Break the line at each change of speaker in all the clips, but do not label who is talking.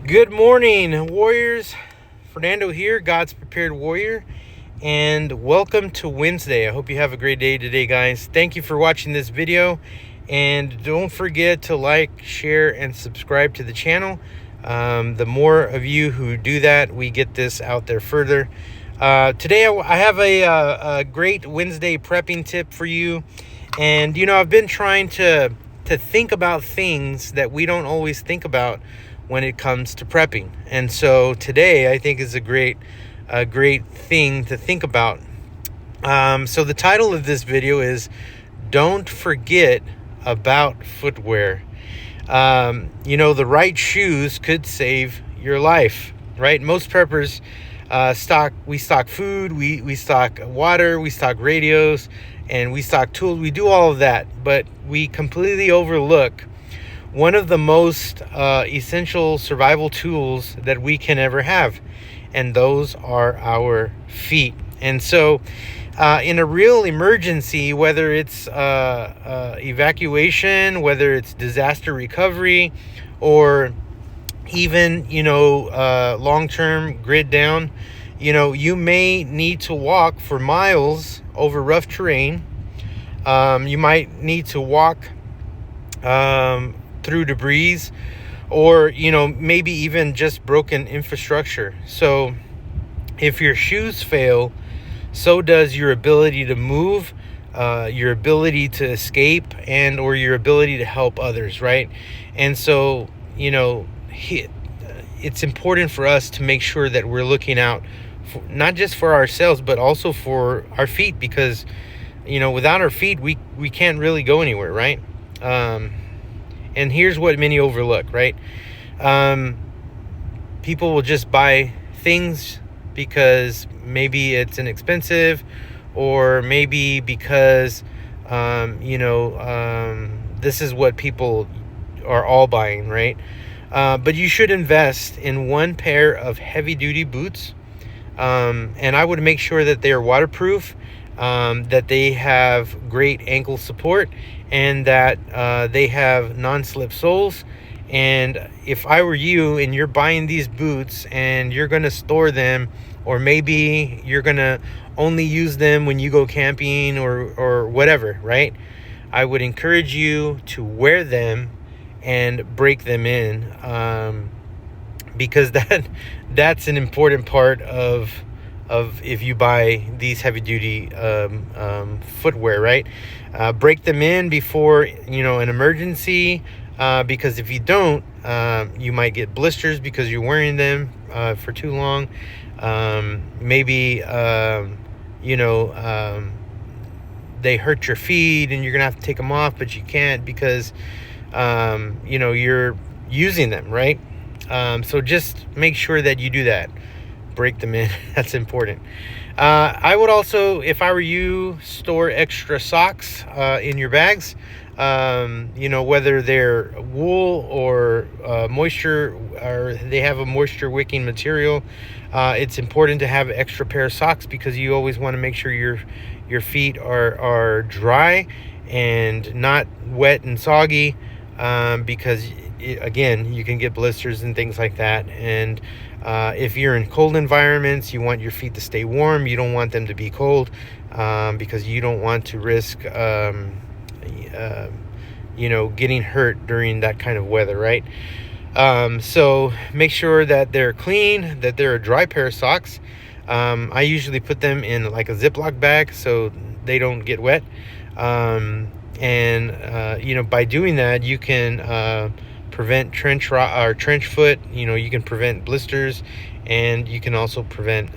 Good morning, warriors. Fernando here, God's Prepared Warrior, and welcome to Wednesday. I hope you have a great day today, guys. Thank you for watching this video, and don't forget to like, share, and subscribe to the channel. The more of you who do that, we get this out there further. Today, I have a great Wednesday prepping tip for you, and I've been trying to think about things that we don't always think about when it comes to prepping. And so today I think is a great thing to think about. So the title of this video is Don't Forget About Footwear. The right shoes could save your life, right? Most preppers we stock food, we stock water, we stock radios, and we stock tools. We do all of that, but we completely overlook one of the most essential survival tools that we can ever have, and those are our feet. And so in a real emergency, whether it's evacuation, whether it's disaster recovery, or even long-term grid down, you may need to walk for miles over rough terrain. You might need to walk through debris, or maybe even just broken infrastructure. So if your shoes fail, so does your ability to move, your ability to escape, and or your ability to help others, right? And so it's important for us to make sure that we're looking out for, not just for ourselves, but also for our feet, because without our feet we can't really go anywhere, right? And here's what many overlook, right? People will just buy things because maybe it's inexpensive, or maybe because this is what people are all buying, right? But you should invest in one pair of heavy-duty boots, and I would make sure that they are waterproof, that they have great ankle support, and that they have non-slip soles. And if I were you and you're buying these boots and you're going to store them, or maybe you're going to only use them when you go camping or whatever, right? I would encourage you to wear them and break them in, because that's an important part of if you buy these heavy duty footwear, right? Break them in before an emergency, because if you don't, you might get blisters because you're wearing them for too long. Maybe they hurt your feet and you're gonna have to take them off, but you can't because you're using them, right? So just make sure that you do that. Break them in. That's important. I would also, if I were you, store extra socks in your bags, whether they're wool or moisture, or they have a moisture wicking material. It's important to have an extra pair of socks because you always want to make sure your feet are dry and not wet and soggy, because again, you can get blisters and things like that. And if you're in cold environments, you want your feet to stay warm. You don't want them to be cold, because you don't want to risk getting hurt during that kind of weather, right? So make sure that they're clean, that they're a dry pair of socks. I usually put them in like a Ziploc bag so they don't get wet. By doing that, you can prevent trench foot. You can prevent blisters, and you can also prevent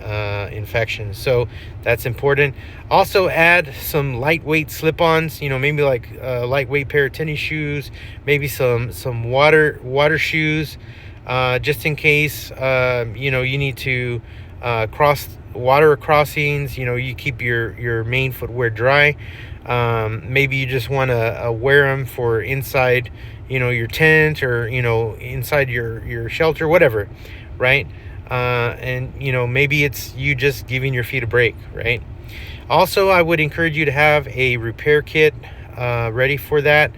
infections. So that's important. Also add some lightweight slip-ons, maybe like a lightweight pair of tennis shoes, maybe some water shoes, just in case you need to cross water crossings. You keep your main footwear dry. Maybe you just want to wear them for inside your tent, or inside your shelter, whatever, right? And maybe it's you just giving your feet a break, right? Also, I would encourage you to have a repair kit ready for that.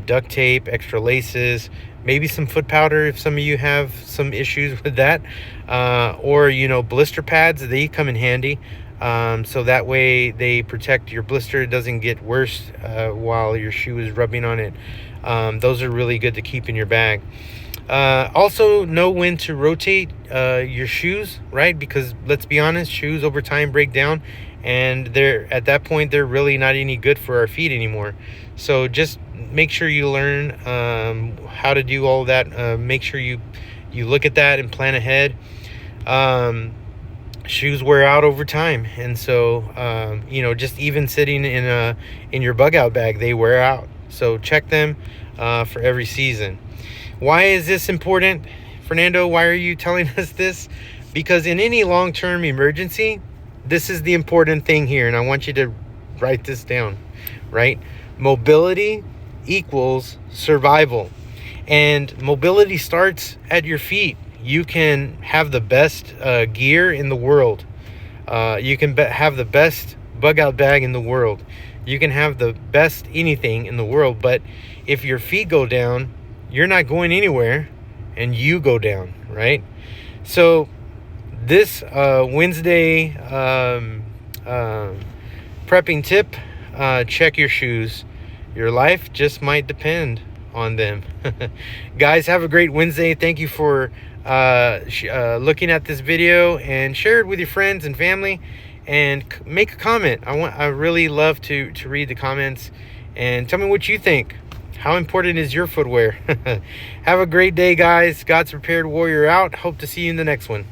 Duct tape, extra laces, maybe some foot powder if some of you have some issues with that, or blister pads. They come in handy, so that way they protect your blister. It doesn't get worse while your shoe is rubbing on it. Those are really good to keep in your bag. Also know when to rotate your shoes, right? Because let's be honest, shoes over time break down, and at that point they're really not any good for our feet anymore. So just make sure you learn how to do all that. Make sure you look at that and plan ahead. Shoes wear out over time, and so just even sitting in your bug out bag, they wear out. So check them for every season. Why is this important, Fernando? Why are you telling us this? Because in any long-term emergency, this is the important thing here, and I want you to write this down, right? Mobility equals survival, and mobility starts at your feet. You can have the best gear in the world. You can have the best bug out bag in the world. You can have the best anything in the world, but if your feet go down, you're not going anywhere, and you go down, right? So this Wednesday prepping tip, check your shoes. Your life just might depend on them. Guys, have a great Wednesday. Thank you for looking at this video, and share it with your friends and family, and make a comment. I really love to read the comments, and tell me what you think. How important is your footwear? Have a great day, guys. God's Prepared Warrior out. Hope to see you in the next one.